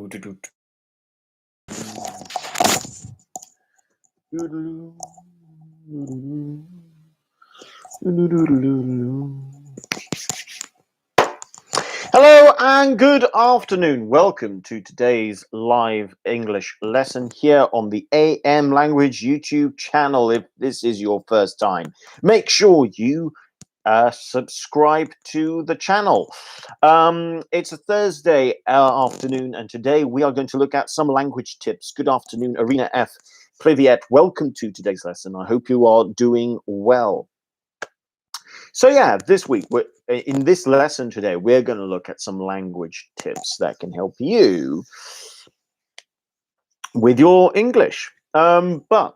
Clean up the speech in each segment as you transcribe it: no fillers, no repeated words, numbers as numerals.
Hello and good afternoon. Welcome to today's live English lesson here on the AM Language YouTube channel. If this is your first time, make sure you subscribe to the channel. It's a Thursday afternoon, and today we are going to look at some language tips. Good afternoon, Arena F. Privyet. Welcome to today's lesson. I hope you are doing well. So yeah, this week, in this lesson today, we're going to look at some language tips that can help you with your English. But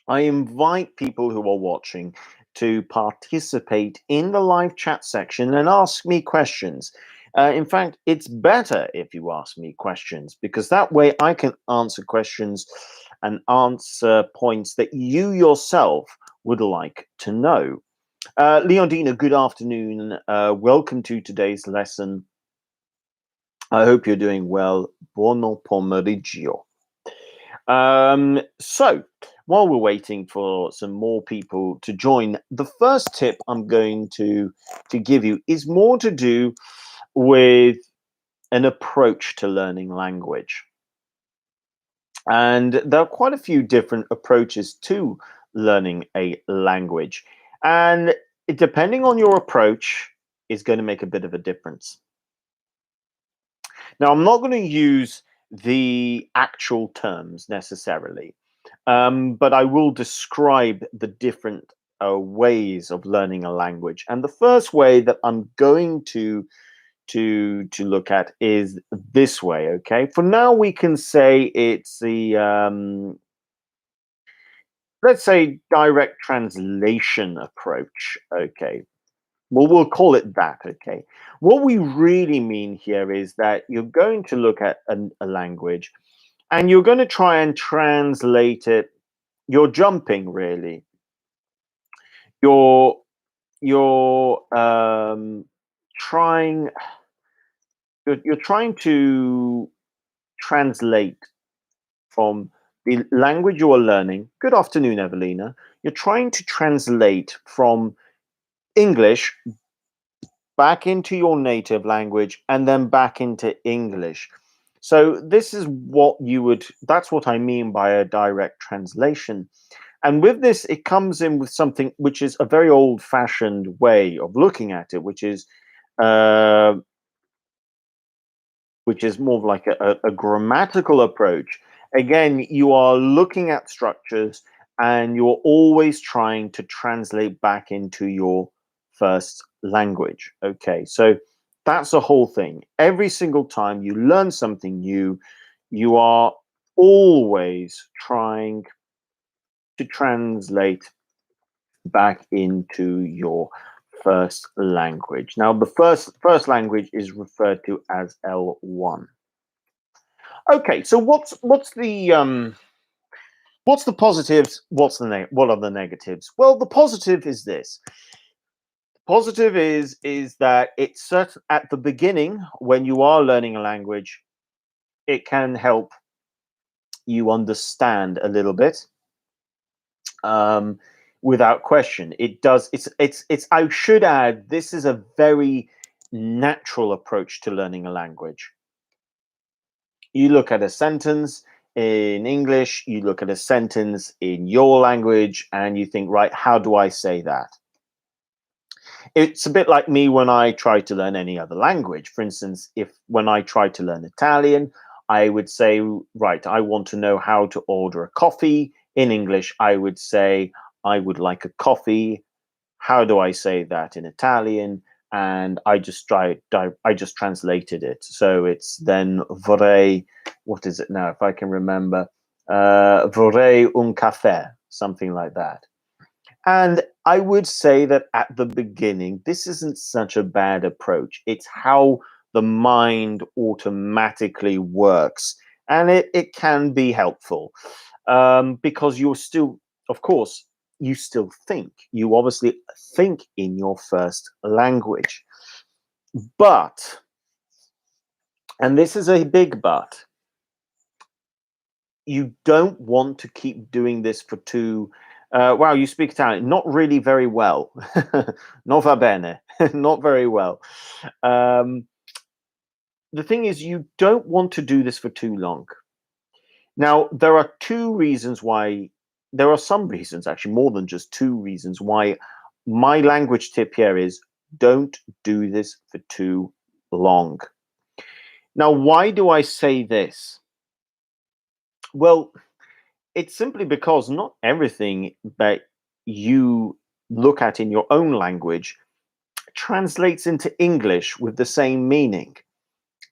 I invite people who are watching to participate in the live chat section and ask me questions. In fact, it's better if you ask me questions, because that way I can answer questions and answer points that you yourself would like to know. Leondina, good afternoon. Welcome to today's lesson. I hope you're doing well. Buono pomeriggio. So, while we're waiting for some more people to join, the first tip I'm going to give you is more to do with an approach to learning language. And there are quite a few different approaches to learning a language. And depending on your approach is going to make a bit of a difference. Now, I'm not going to use the actual terms necessarily, but I will describe the different ways of learning a language. And the first way that I'm going to look at is this way. Okay, for now we can say it's the let's say direct translation approach. Okay, well, we'll call it that. Okay, what we really mean here is that you're going to look at a language and you're going to try and translate it. You're jumping, really. You're trying you're trying to translate from the language you are learning. Good afternoon, Evelina. You're trying to translate from English back into your native language and then back into English. So this is what that's what I mean by a direct translation. And with this, it comes in with something which is a very old-fashioned way of looking at it, which is more like a grammatical approach. Again, you are looking at structures and you're always trying to translate back into your first language. Okay, so that's the whole thing. Every single time you learn something new, you are always trying to translate back into your first language. Now, the first language is referred to as L1. Okay, so what's the positives? What are the negatives? Well, the positive is this. Positive is that it's certain at the beginning when you are learning a language, it can help you understand a little bit. Without question, it does. It's. I should add, this is a very natural approach to learning a language. You look at a sentence in English, you look at a sentence in your language, and you think, right, how do I say that? It's a bit like me when I try to learn any other language. For instance, when I try to learn Italian, I would say, right, I want to know how to order a coffee. In English, I would say, I would like a coffee. How do I say that in Italian? And I just translated it. So it's then vorrei, what is it now, if I can remember? Vorrei un caffè, something like that. And I would say that at the beginning, this isn't such a bad approach. It's how the mind automatically works. And it can be helpful because you're still, of course, you still think. You obviously think in your first language. But And this is a big but. You don't want to keep doing this for too. Wow, you speak Italian. Not really very well. Non va bene. Not very well. Um, the thing is, you don't want to do this for too long. Now, there are two reasons why. There are some reasons, actually, more than just two reasons why my language tip here is don't do this for too long. Now, why do I say this? Well, it's simply because not everything that you look at in your own language translates into English with the same meaning.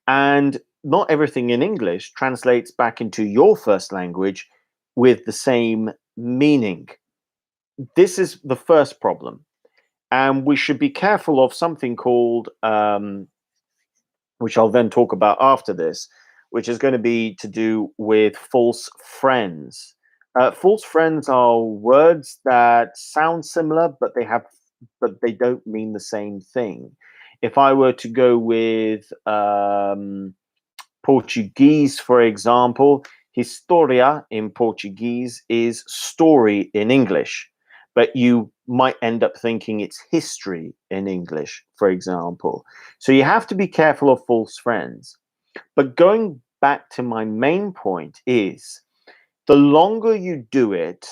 And not everything in English translates back into your first language with the same meaning. This is the first problem. And we should be careful of something called which I'll then talk about after this, which is going to be to do with false friends. False friends are words that sound similar, but they don't mean the same thing. If I were to go with Portuguese, for example, historia in Portuguese is story in English, but you might end up thinking it's history in English, for example. So you have to be careful of false friends. But going back to my main point is the longer you do it,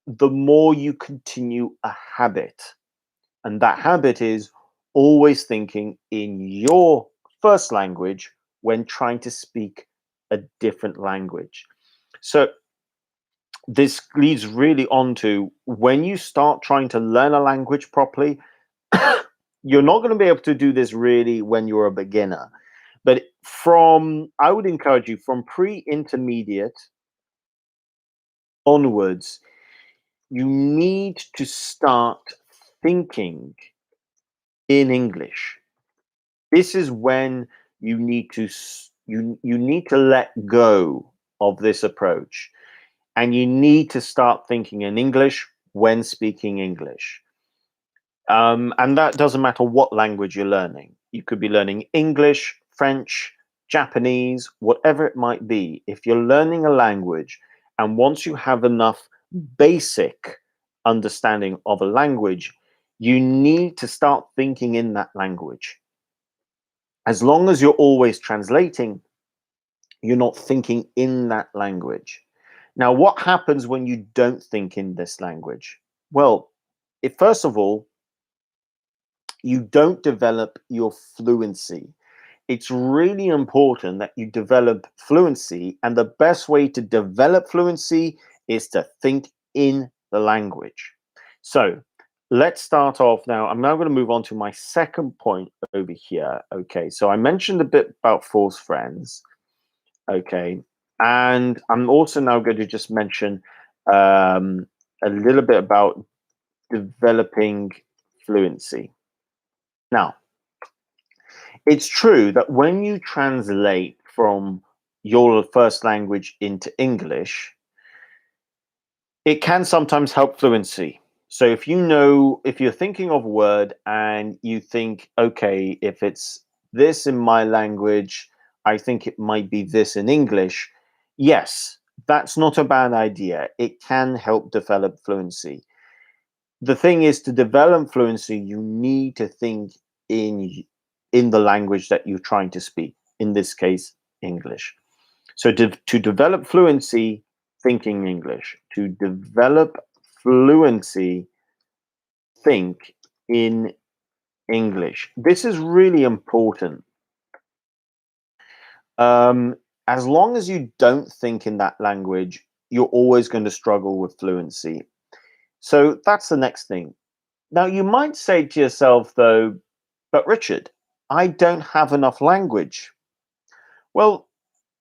the more you continue a habit. And that habit is always thinking in your first language when trying to speak a different language. So this leads really on to when you start trying to learn a language properly, you're not going to be able to do this really when you're a beginner. But I would encourage you from pre-intermediate onwards, you need to start thinking in English. This is when you need to you need to let go of this approach, and you need to start thinking in English when speaking English. And that doesn't matter what language you're learning. You could be learning English, French, Japanese, whatever it might be. If you're learning a language, and once you have enough basic understanding of a language, you need to start thinking in that language. As long as you're always translating, you're not thinking in that language. Now, what happens when you don't think in this language? Well, first of all, you don't develop your fluency. It's really important that you develop fluency, and the best way to develop fluency is to think in the language. So let's start off now. I'm now going to move on to my second point over here. Okay, so I mentioned a bit about false friends. Okay, and I'm also now going to just mention a little bit about developing fluency. Now, it's true that when you translate from your first language into English, it can sometimes help fluency. So if you're thinking of a word and you think, okay, if it's this in my language, I think it might be this in English. Yes, that's not a bad idea. It can help develop fluency. The thing is, to develop fluency, you need to think in in the language that you're trying to speak. In this case, English. So to develop fluency, thinking English. To develop fluency, think in English. This is really important. Um, as long as you don't think in that language, you're always going to struggle with fluency. So that's the next thing. Now, you might say to yourself, though, but Richard, I don't have enough language. Well,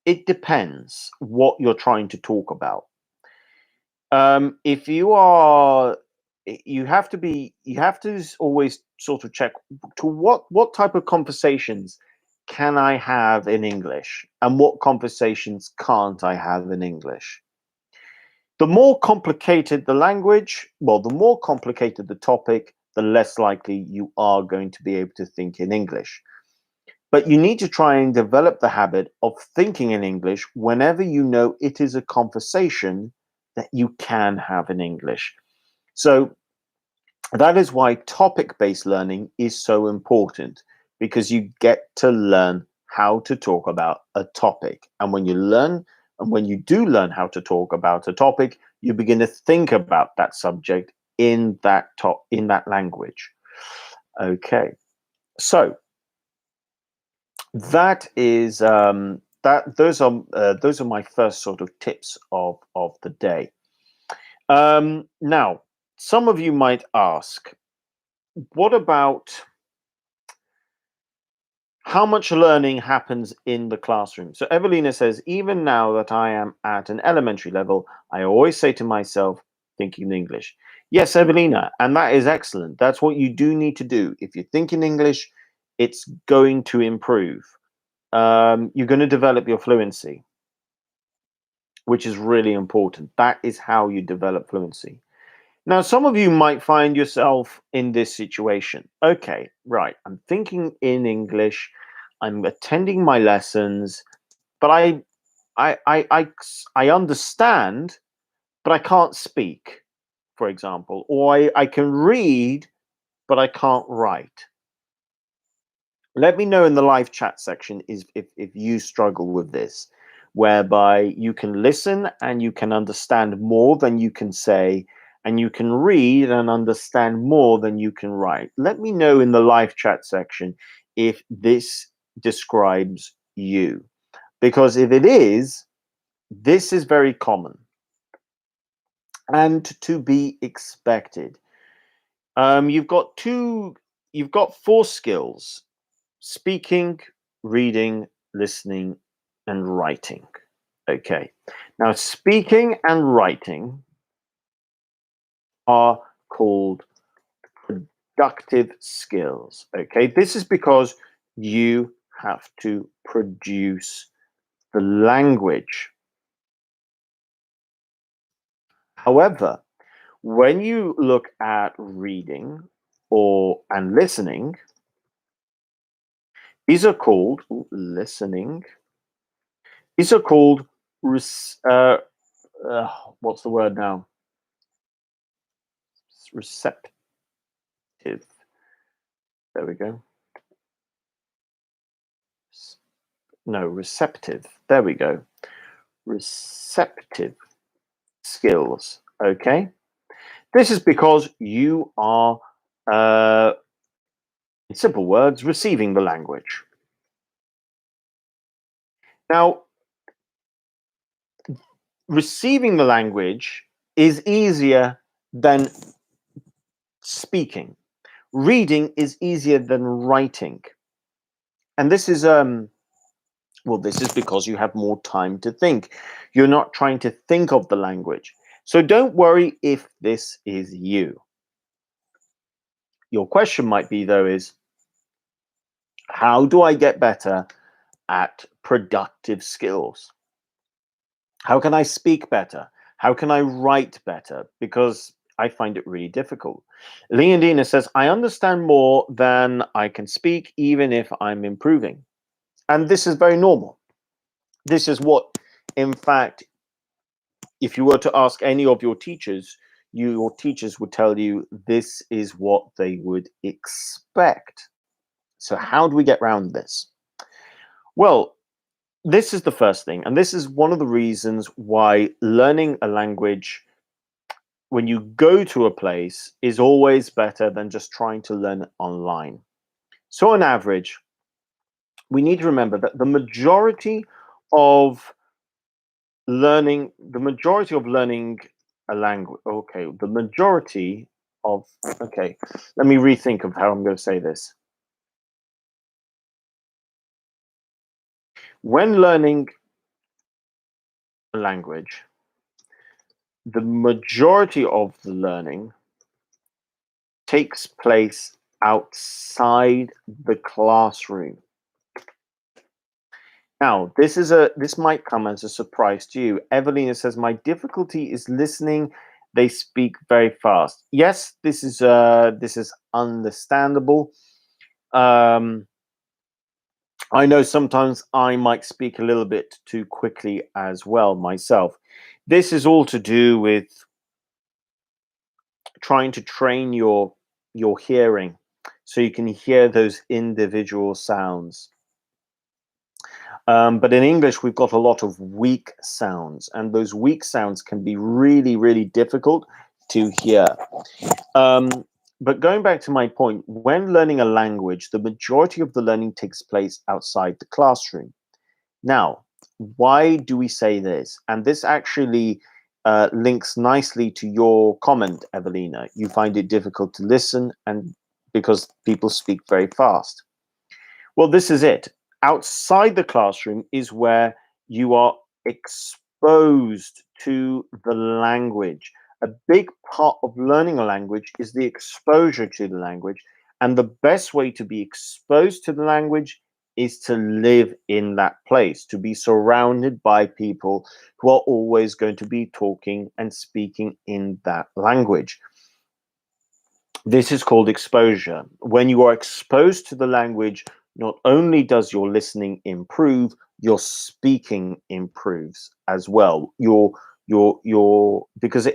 it depends what you're trying to talk about. If you are, you have to always sort of check to what type of conversations can I have in English and what conversations can't I have in English. The more complicated the language, well, the more complicated the topic, the less likely you are going to be able to think in English. But you need to try and develop the habit of thinking in English whenever you know it is a conversation that you can have in English. So that is why topic-based learning is so important, because you get to learn how to talk about a topic. And when you do learn how to talk about a topic, you begin to think about that subject in that language. Okay. So that is those are my first sort of tips of the day. Now, some of you might ask, what about how much learning happens in the classroom? So Evelina says, even now that I am at an elementary level, I always say to myself, thinking in English. Yes, Evelina, and that is excellent. That's what you do need to do. If you think in English, it's going to improve. You're going to develop your fluency, which is really important. That is how you develop fluency. Now, some of you might find yourself in this situation. Okay, right. I'm thinking in English. I'm attending my lessons, but I understand, but I can't speak, for example, or I can read, but I can't write. Let me know in the live chat section if you struggle with this, whereby you can listen and you can understand more than you can say, and you can read and understand more than you can write. Let me know in the live chat section if this describes you, because if it is, this is very common and to be expected. You've got four skills: speaking, reading, listening, and writing. Okay. Now, speaking and writing are called productive skills. Okay. This is because you have to produce the language. However, when you look at reading and listening, these are called listening. These are called what's the word now? Receptive. There we go. No, receptive. There we go. Receptive skills. Okay. This is because you are, in simple words, receiving the language. Now, receiving the language is easier than speaking. Reading is easier than writing. And this is well, this is because you have more time to think. You're not trying to think of the language. So don't worry if this is you. Your question might be, though, is how do I get better at productive skills? How can I speak better? How can I write better? Because I find it really difficult. Leondina says, I understand more than I can speak, even if I'm improving. And this is very normal. This is what, in fact, if you were to ask any of your teachers would tell you this is what they would expect. So how do we get around this? Well, this is the first thing, and this is one of the reasons why learning a language when you go to a place is always better than just trying to learn it online. So on average, we need to remember that the majority of learning a language, okay, the majority of, okay, let me rethink of how I'm going to say this. When learning a language, the majority of the learning takes place outside the classroom. Now, this might come as a surprise to you. Evelina says, my difficulty is listening. They speak very fast. Yes, this is understandable. I know sometimes I might speak a little bit too quickly as well myself. This is all to do with trying to train your hearing so you can hear those individual sounds. But in English, we've got a lot of weak sounds, and those weak sounds can be really, really difficult to hear. Um, but going back to my point, when learning a language, the majority of the learning takes place outside the classroom. Now, why do we say this? And this actually links nicely to your comment, Evelina. You find it difficult to listen, and because people speak very fast. Well, this is it. Outside the classroom is where you are exposed to the language. A big part of learning a language is the exposure to the language. And the best way to be exposed to the language is to live in that place, to be surrounded by people who are always going to be talking and speaking in that language. This is called exposure. When you are exposed to the language, not only does your listening improve, your speaking improves as well. Your because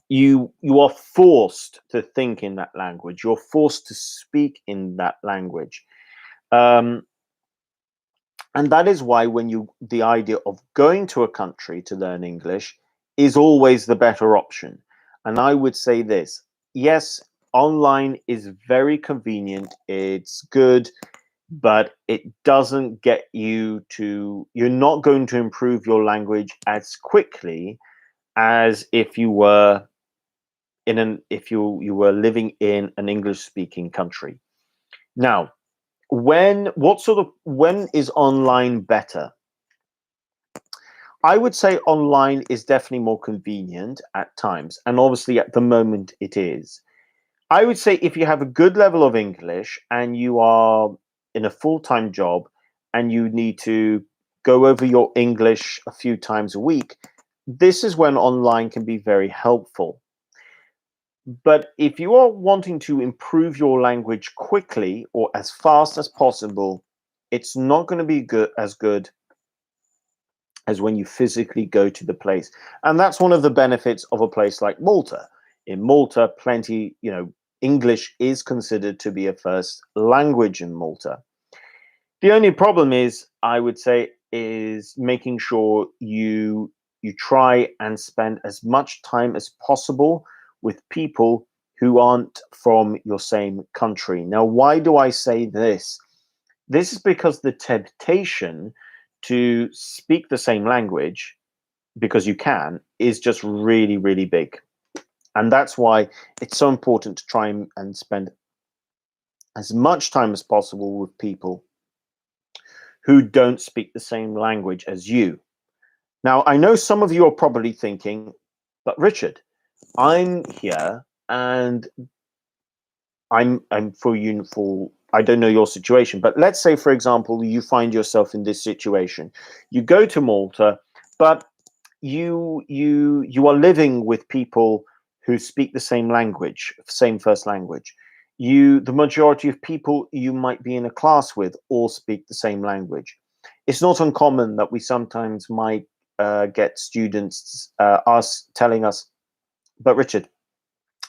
you are forced to think in that language. You're forced to speak in that language. Um, and that is why the idea of going to a country to learn English is always the better option. And I would say this, yes, online is very convenient, it's good, but it doesn't get you're not going to improve your language as quickly as if you were if you were living in an English speaking country. Now, when is online better? I would say online is definitely more convenient at times, and obviously at the moment it is. I would say if you have a good level of English and you are in a full-time job and you need to go over your English a few times a week, this is when online can be very helpful. But if you are wanting to improve your language quickly or as fast as possible, it's not going to be as good as when you physically go to the place. And that's one of the benefits of a place like Malta. In Malta, English is considered to be a first language in Malta. The only problem is, I would say, is making sure you try and spend as much time as possible with people who aren't from your same country. Now, why do I say this? This is because the temptation to speak the same language, because you can, is just really, really big. And that's why it's so important to try and spend as much time as possible with people who don't speak the same language as you. Now, I know some of you are probably thinking, but Richard, I'm here and I'm for you for I don't know your situation, but let's say, for example, you find yourself in this situation. You go to Malta, but you are living with people who speak the same language, same first language. The majority of people you might be in a class with all speak the same language. It's not uncommon that we sometimes might get students telling us, but Richard,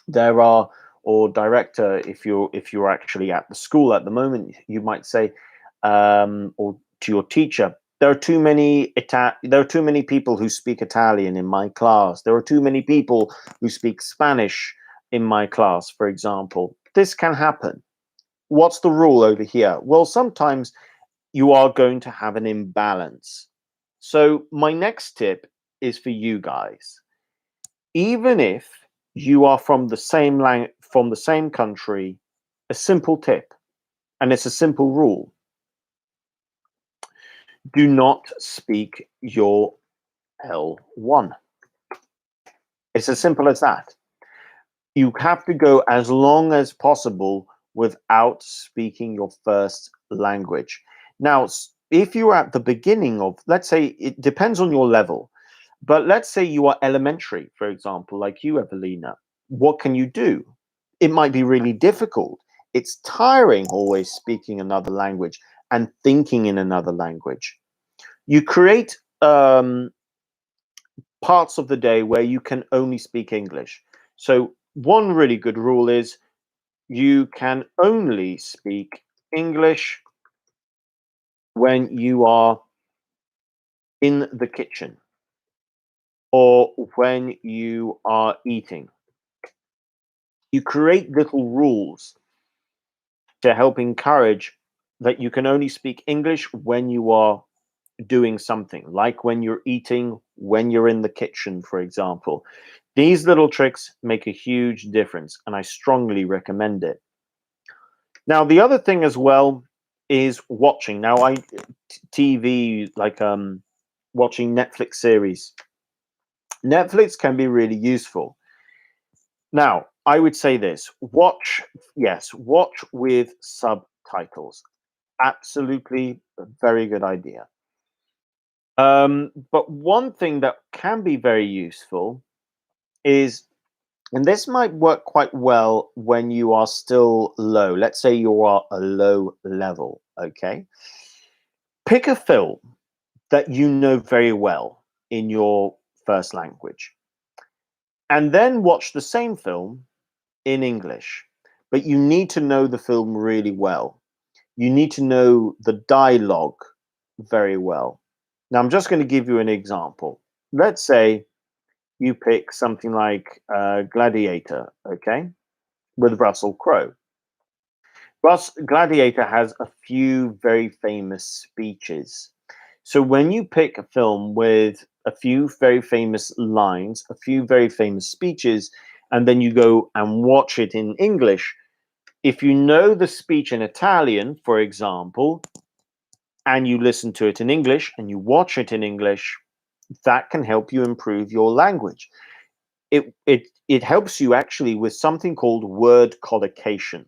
there are or director, if you're actually at the school at the moment, you might say, or to your teacher, there are too many people who speak Italian in my class. There are too many people who speak Spanish in my class, for example. This can happen. What's the rule over here? Well, sometimes you are going to have an imbalance. So my next tip is for you guys. Even if you are from from the same country, a simple tip, and it's a simple rule: do not speak your L1. It's as simple as that. You have to go as long as possible without speaking your first language. Now, if you're at the beginning of, let's say, it depends on your level, but let's say you are elementary, for example, like you, Evelina. What can you do? It might be really difficult. It's tiring always speaking another language. and thinking in another language. You create parts of the day where you can only speak English. So, one really good rule is you can only speak English when you are in the kitchen or when you are eating. You create little rules to help encourage that you can only speak English when you are doing something, like when you're eating, when you're in the kitchen, for example. These little tricks make a huge difference, and I strongly recommend it. Now, the other thing as well is watching. Now, TV, like watching Netflix series. Netflix can be really useful. Now, I would say this: watch, yes, watch with subtitles. Absolutely, a very good idea. But one thing that can be very useful is, and this might work quite well when you are still low. Let's say you are a low level, okay? Pick a film that you know very well in your first language, and then watch the same film in English. But you need to know the film really well. You need to know the dialogue very well. Now, I'm just going to give you an example. Let's say you pick something like Gladiator, okay, with Russell Crowe. Gladiator has a few very famous speeches. So when you pick a film with a few very famous lines, a few very famous speeches, and then you go and watch it in English, if you know the speech in Italian, for example, and you listen to it in English and you watch it in English, that can help you improve your language. It helps you actually with something called word collocation.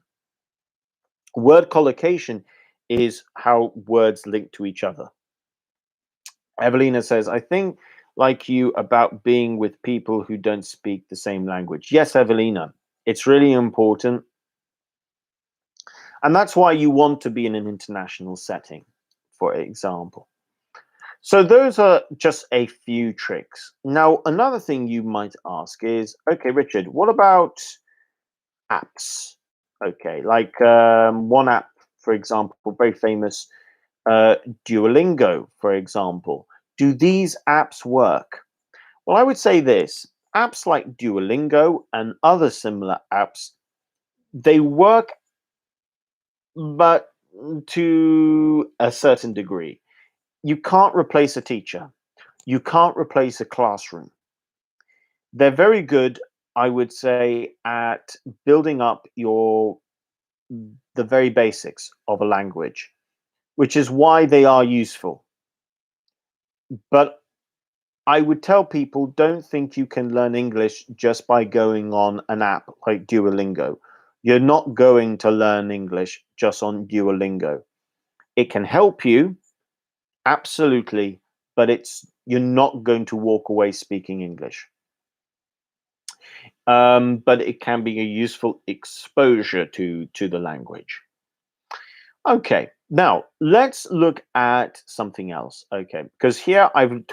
Word collocation is how words link to each other. Evelina says, I think like you about being with people who don't speak the same language. Yes, Evelina, it's really important. And that's why you want to be in an international setting, for example. So those are just a few tricks. Now, another thing you might ask is, okay, Richard, what about apps? Okay, like one app, for example, very famous, uh, Duolingo, for example. Do these apps work? Well, I would say this: apps like Duolingo and other similar apps, they work, but to a certain degree. You can't replace a teacher. You can't replace a classroom. They're very good, I would say, at building up your the very basics of a language, which is why they are useful. But I would tell people, don't think you can learn English just by going on an app like Duolingo. You're not going to learn English just on Duolingo. It can help you, absolutely, but you're not going to walk away speaking English. But it can be a useful exposure to the language. Okay, now let's look at something else. Okay, because here I've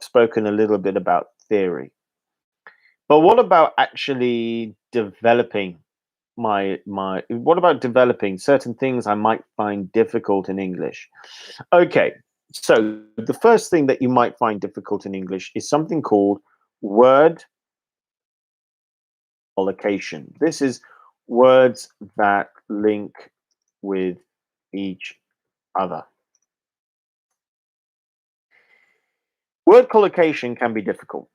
spoken a little bit about theory, but what about actually developing what about developing certain things I might find difficult in English? Okay, so the first thing that you might find difficult in English is something called word collocation. This is words that link with each other. Word collocation can be difficult.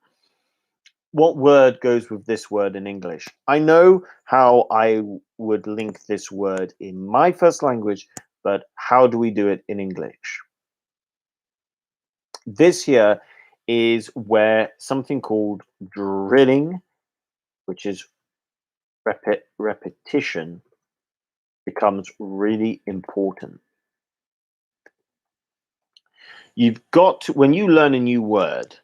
What word goes with this word in English? I know how I would link this word in my first language, but how do we do it in English? This here is where something called drilling, which is repetition, becomes really important. When you learn a new word,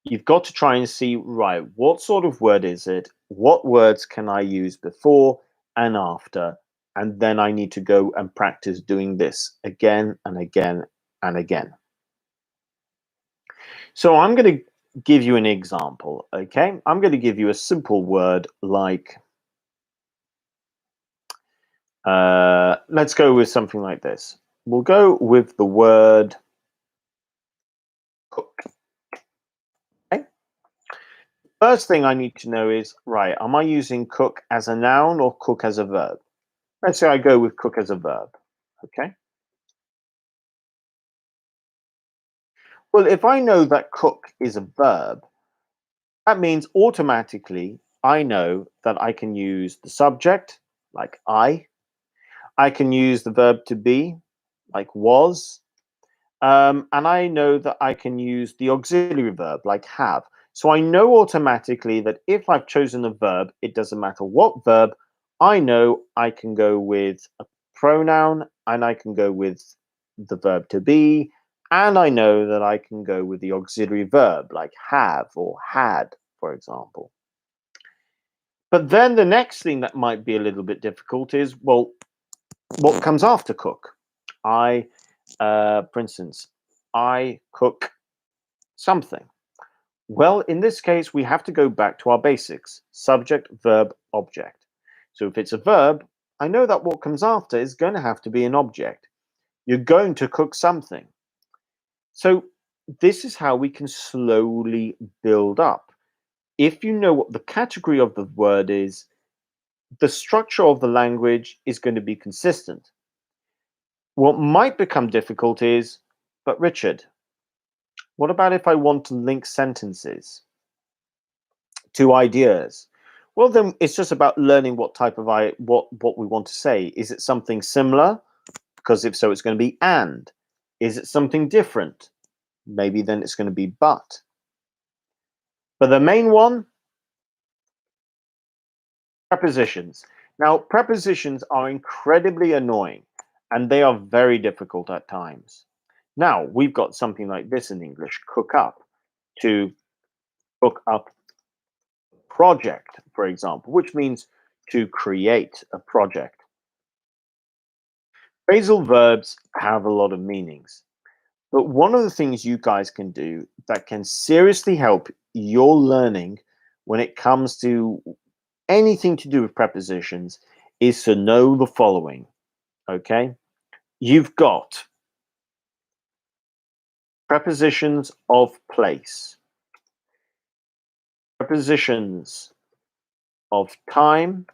you've got to try and see, right, what sort of word is it? What words can I use before and after? and then I need to go and practice doing this again and again and again. So I'm going to give you an example, okay? I'm going to give you a simple word like, let's go with something like this. We'll go with the word cook. Okay? First thing I need to know is, right, am I using cook as a noun or cook as a verb? Let's say I go with cook as a verb, okay? Well, if I know that cook is a verb, that means automatically I know that I can use the subject, like I can use the verb to be, like was, and I know that I can use the auxiliary verb, like have. So I know automatically that if I've chosen a verb, it doesn't matter what verb, I know I can go with a pronoun and I can go with the verb to be, and I know that I can go with the auxiliary verb, like have or had, for example. But then the next thing that might be a little bit difficult is, well, what comes after cook? For instance, I cook something. Well, in this case, we have to go back to our basics: subject, verb, object. So if it's a verb, I know that what comes after is going to have to be an object. You're going to cook something. So this is how we can slowly build up. If you know what the category of the word is, the structure of the language is going to be consistent. What might become difficult is, but Richard, what about if I want to link sentences to ideas? Well, then it's just about learning what type of what we want to say. Is it something similar? Because if so, it's going to be and. Is it something different? Maybe then it's going to be but. But the main one, prepositions. Now, prepositions are incredibly annoying and they are very difficult at times. Now, we've got something like this in English: cook up, to cook up project, for example, which means to create a project. Phrasal verbs have a lot of meanings, but one of the things you guys can do that can seriously help your learning when it comes to anything to do with prepositions is to know the following, okay? You've got prepositions of place, prepositions of time,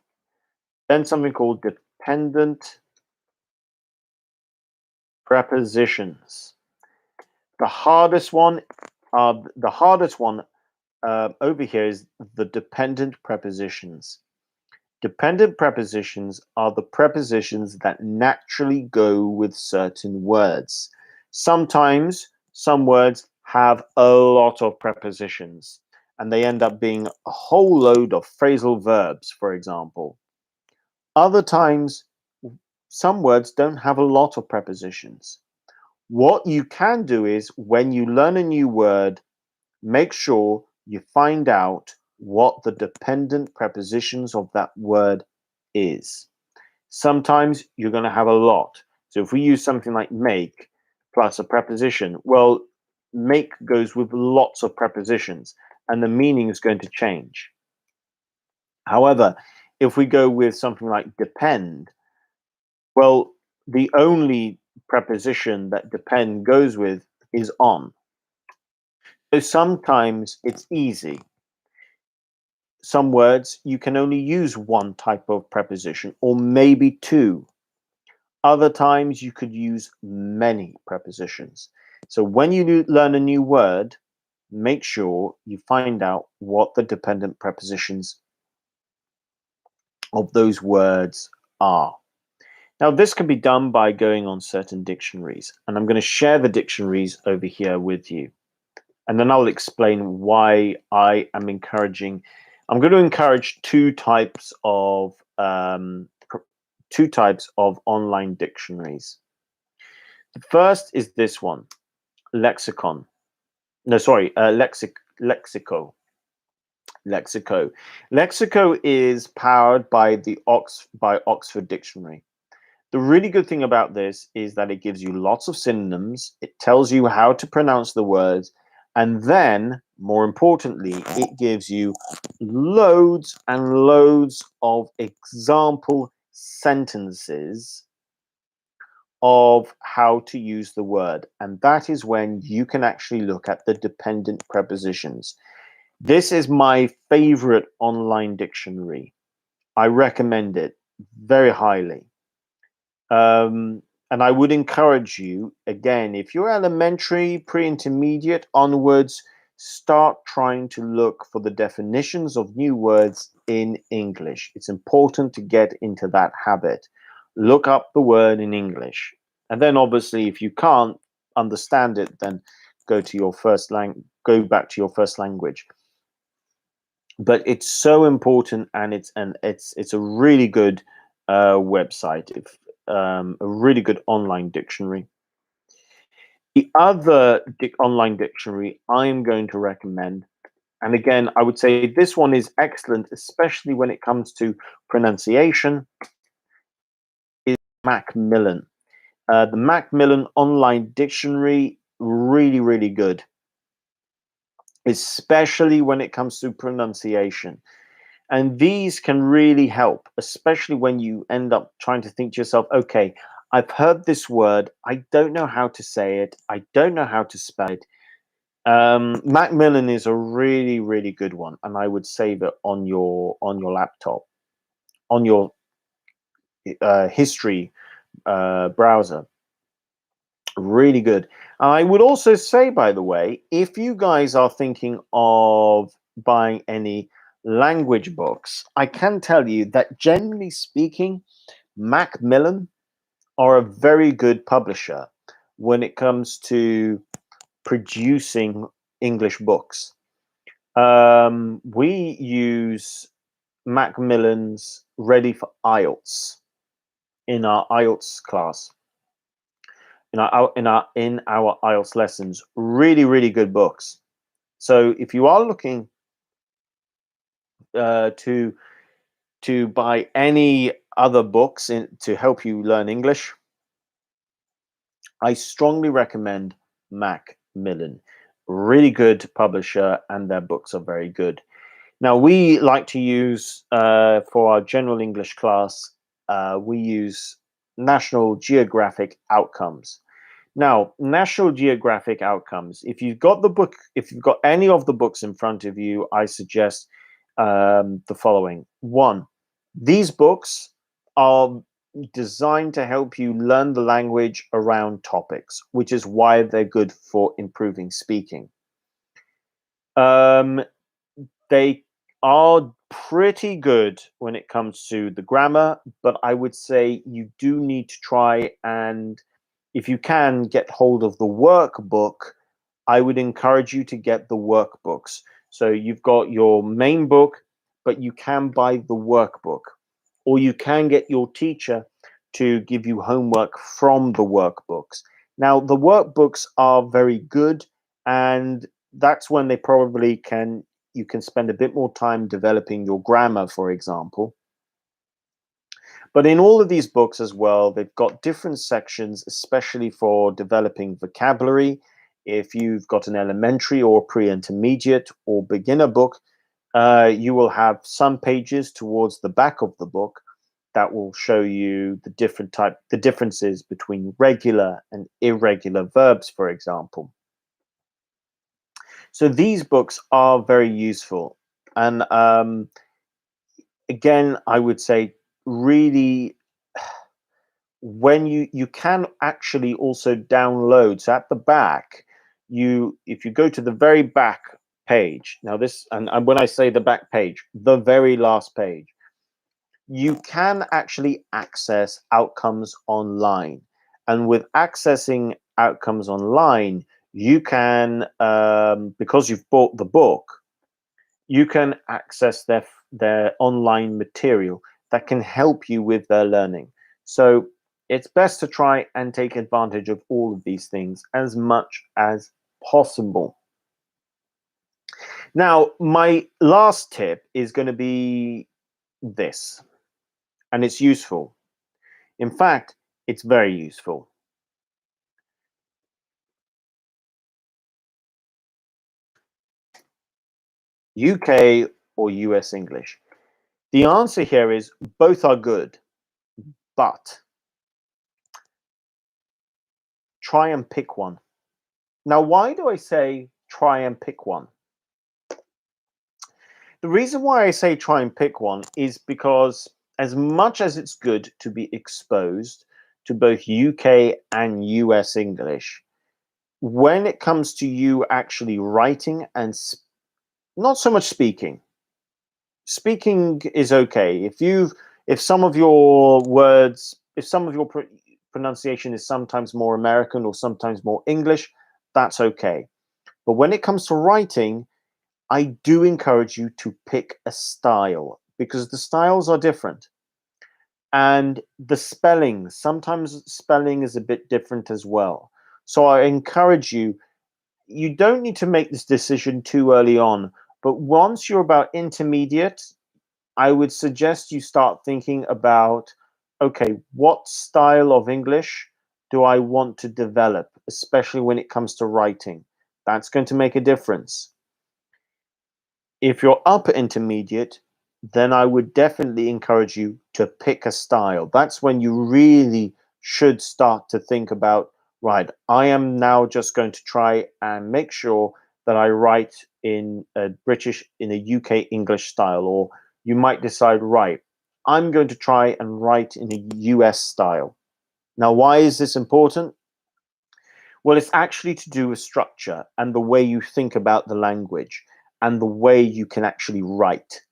then something called dependent prepositions. The hardest one over here is the dependent prepositions. Dependent prepositions are the prepositions that naturally go with certain words. Sometimes some words have a lot of prepositions and they end up being a whole load of phrasal verbs, for example. Other times, some words don't have a lot of prepositions. What you can do is when you learn a new word, make sure you find out what the dependent prepositions of that word is. Sometimes you're going to have a lot. So if we use something like make plus a preposition, well, make goes with lots of prepositions and the meaning is going to change. However, if we go with something like depend, well, the only preposition that depend goes with is on. So sometimes it's easy. Some words you can only use one type of preposition or maybe two. Other times you could use many prepositions. So when you learn a new word, make sure you find out what the dependent prepositions of those words are. Now, this can be done by going on certain dictionaries, and I'm going to share the dictionaries over here with you. And then I'll explain why I'm going to encourage two types of online dictionaries. The first is this one, lexicon. No, sorry, lexico. Lexico. Lexico is powered by by Oxford Dictionary. The really good thing about this is that it gives you lots of synonyms. It tells you how to pronounce the words. And then, more importantly, it gives you loads and loads of example sentences of how to use the word. And that is when you can actually look at the dependent prepositions. This is my favorite online dictionary. I recommend it very highly. And I would encourage you, again, if you're elementary, pre-intermediate onwards, start trying to look for the definitions of new words in English. It's important to get into that habit. Look up the word in English. And then obviously, if you can't understand it, then go to your go back to your first language. But it's so important, and it's a really good website, if a really good online dictionary. The other online dictionary I'm going to recommend, and again, I would say this one is excellent, especially when it comes to pronunciation, is Macmillan. The Macmillan online dictionary, really, really good, especially when it comes to pronunciation. And these can really help, especially when you end up trying to think to yourself, okay, I've heard this word. I don't know how to say it. I don't know how to spell it. Macmillan is a really, really good one. And I would save it on your laptop, on your history browser. Really good. I would also say, by the way, if you guys are thinking of buying any language books, I can tell you that generally speaking, Macmillan are a very good publisher when it comes to producing English books. We use Macmillan's Ready for IELTS in our IELTS class. In our IELTS lessons, really, really good books. So if you are looking to buy any other books to help you learn English, I strongly recommend Macmillan. Really good publisher, and their books are very good. Now, we like to use, for our general English class, we use National Geographic Outcomes. Now, National Geographic Outcomes, if you've got the book, if you've got any of the books in front of you, I suggest the following. One, these books are designed to help you learn the language around topics, which is why they're good for improving speaking. They are pretty good when it comes to the grammar, but I would say you do need to try and, if you can, get hold of the workbook. I would encourage you to get the workbooks. So you've got your main book, but you can buy the workbook, or you can get your teacher to give you homework from the workbooks. Now, the workbooks are very good, and that's when they probably you can spend a bit more time developing your grammar, for example. But in all of these books as well, they've got different sections, especially for developing vocabulary. If you've got an elementary or pre-intermediate or beginner book, you will have some pages towards the back of the book that will show you the differences between regular and irregular verbs, for example. So these books are very useful. And again, I would say really, when you can actually also download. So at the back, if you go to the very back page, now this, and when I say the back page, the very last page, you can actually access outcomes online. And with accessing outcomes online, you can, because you've bought the book, you can access their online material that can help you with their learning. So it's best to try and take advantage of all of these things as much as possible. Now, my last tip is going to be this, and it's useful. In fact, It's very useful. UK or US English? The answer here is both are good, but try and pick one. Now, why do I say try and pick one? The reason why I say try and pick one is because, as much as it's good to be exposed to both UK and US English, when it comes to you actually writing and not so much speaking is okay. If some of your words, if some of your pronunciation is sometimes more American or sometimes more English, that's okay. But when it comes to writing, I do encourage you to pick a style because the styles are different. And the spelling, sometimes spelling is a bit different as well. So I encourage you, you don't need to make this decision too early on, but once you're about intermediate, I would suggest you start thinking about, okay, what style of English do I want to develop, especially when it comes to writing? That's going to make a difference. If you're upper intermediate, then I would definitely encourage you to pick a style. That's when you really should start to think about, right, I am now just going to try and make sure that I write in a UK English style, or you might decide, right, I'm going to try and write in a US style. Now, why is this important? Well, it's actually to do with structure and the way you think about the language and the way you can actually write.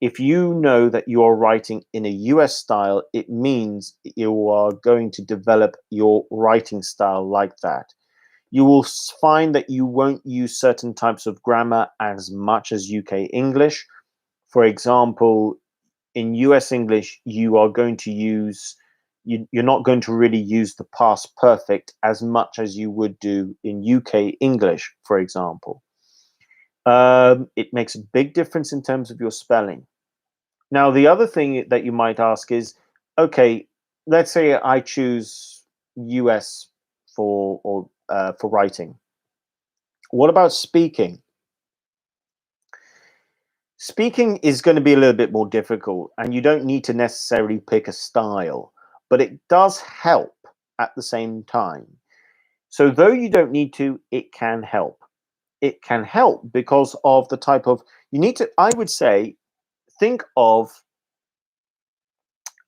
If you know that you are writing in a US style, it means you are going to develop your writing style like that. You will find that you won't use certain types of grammar as much as UK English. For example, in US English, you are going to use you're not going to really use the past perfect as much as you would do in UK English, for example. It makes a big difference in terms of your spelling. Now, the other thing that you might ask is, okay, let's say I choose US for writing. What about speaking? Speaking is going to be a little bit more difficult, and you don't need to necessarily pick a style, but it does help at the same time. So, though you don't need to, it can help. It can help because of the type of, you need to, I would say, think of,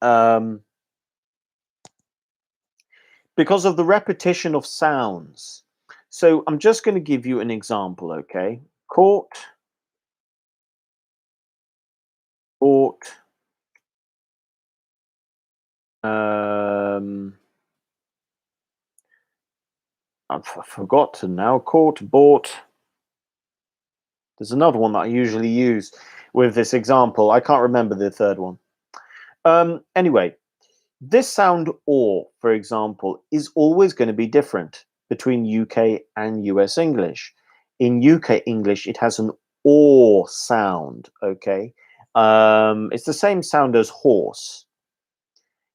um, because of the repetition of sounds. So, I'm just going to give you an example, okay? Court, bought, um, I've forgotten now. Court, bought. There's another one that I usually use with this example. I can't remember the third one. Anyway, this sound or, for example, is always going to be different between UK and US English. In UK English, it has an or sound, okay? It's the same sound as horse.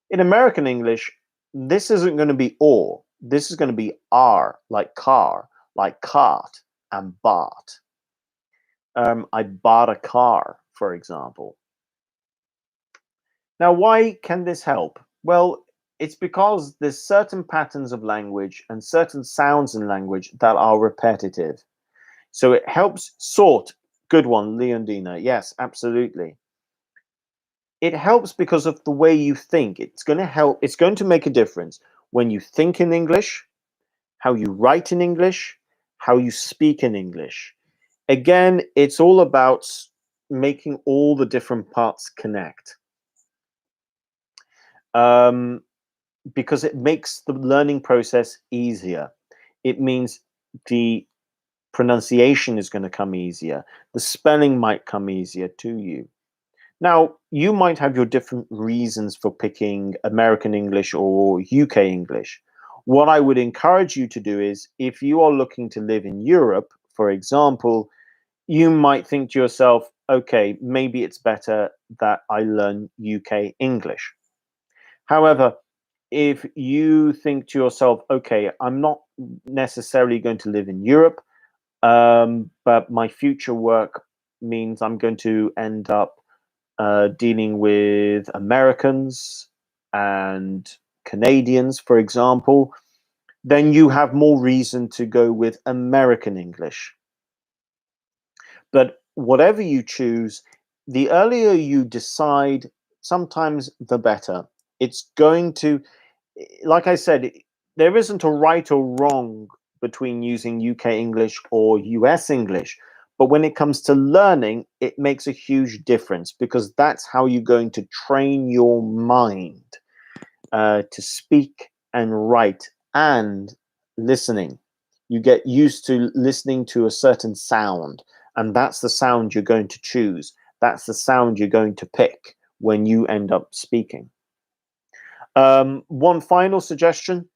In American English, this isn't going to be or. This is going to be R, like car, like cart, and bart. I bought a car, for example. Now, why can this help? Well, it's because there's certain patterns of language and certain sounds in language that are repetitive. So it helps sort. Good one, Leondina. Yes, absolutely. It helps because of the way you think. It's going to help. It's going to make a difference when you think in English, how you write in English, how you speak in English. Again, it's all about making all the different parts connect. Um, because it makes the learning process easier. It means the pronunciation is going to come easier. The spelling might come easier to you. Now, you might have your different reasons for picking American English or UK English. What I would encourage you to do is if you are looking to live in Europe, for example, you might think to yourself, okay, maybe it's better that I learn UK English. However, if you think to yourself, okay, I'm not necessarily going to live in Europe, but my future work means I'm going to end up dealing with Americans and Canadians, for example, then you have more reason to go with American English. But whatever you choose, the earlier you decide, sometimes the better. It's going to, like I said, there isn't a right or wrong between using UK English or US English. But when it comes to learning, it makes a huge difference because that's how you're going to train your mind to speak and write and listening. You get used to listening to a certain sound, and that's the sound you're going to choose. That's the sound you're going to pick when you end up speaking. One final suggestion: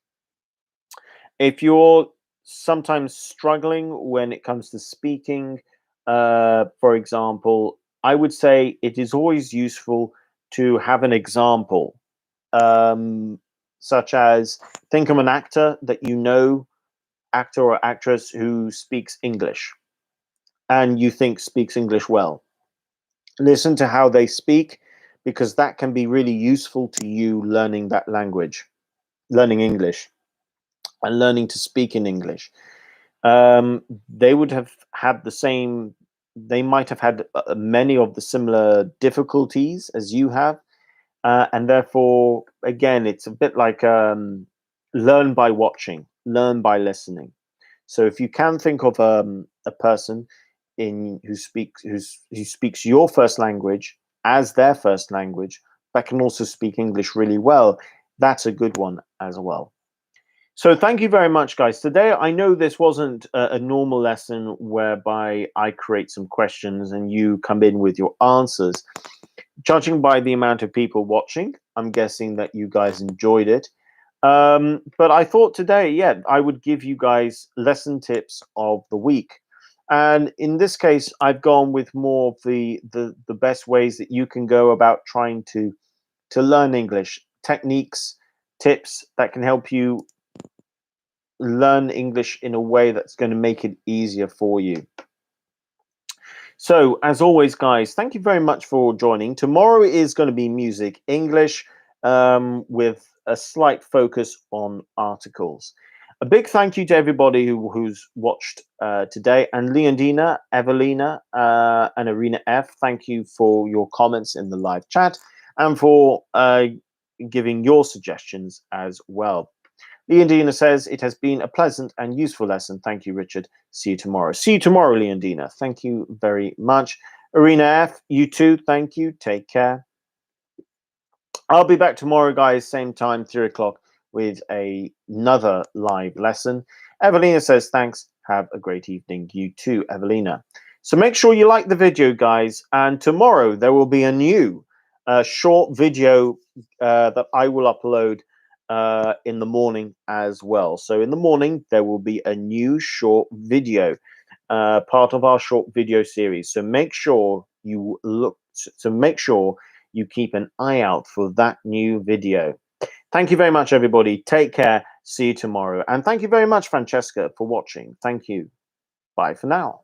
if you're sometimes struggling when it comes to speaking, for example, I would say it is always useful to have an example, um, such as think of an actor that you know, actor or actress who speaks English and you think speaks English well. Listen to how they speak because that can be really useful to you learning that language, learning English, and learning to speak in English. They would have had the same, they might have had many of the similar difficulties as you have. And therefore, again, it's a bit like learn by watching, learn by listening. So if you can think of a person who speaks your first language as their first language, but can also speak English really well, that's a good one as well. So thank you very much, guys. Today, I know this wasn't a normal lesson whereby I create some questions and you come in with your answers. Judging by the amount of people watching, I'm guessing that you guys enjoyed it. But I thought today, yeah, I would give you guys lesson tips of the week. And in this case, I've gone with more of the best ways that you can go about trying to learn English, techniques, tips that can help you learn English in a way that's going to make it easier for you. So, as always, guys, thank you very much for joining. Tomorrow is going to be music English with a slight focus on articles. A big thank you to everybody who's watched today. And Leondina, Evelina, and Arena F, thank you for your comments in the live chat and for giving your suggestions as well. Leondina says, it has been a pleasant and useful lesson. Thank you, Richard. See you tomorrow. See you tomorrow, Leondina. Thank you very much. Arena F, you too. Thank you. Take care. I'll be back tomorrow, guys, same time, 3 o'clock, with another live lesson. Evelina says, thanks. Have a great evening. You too, Evelina. So make sure you like the video, guys. And tomorrow there will be a new short video that I will upload in the morning as well. So in the morning, there will be a new short video, part of our short video series. So make sure you make sure you keep an eye out for that new video. Thank you very much, everybody. Take care. See you tomorrow. And thank you very much, Francesca, for watching. Thank you. Bye for now.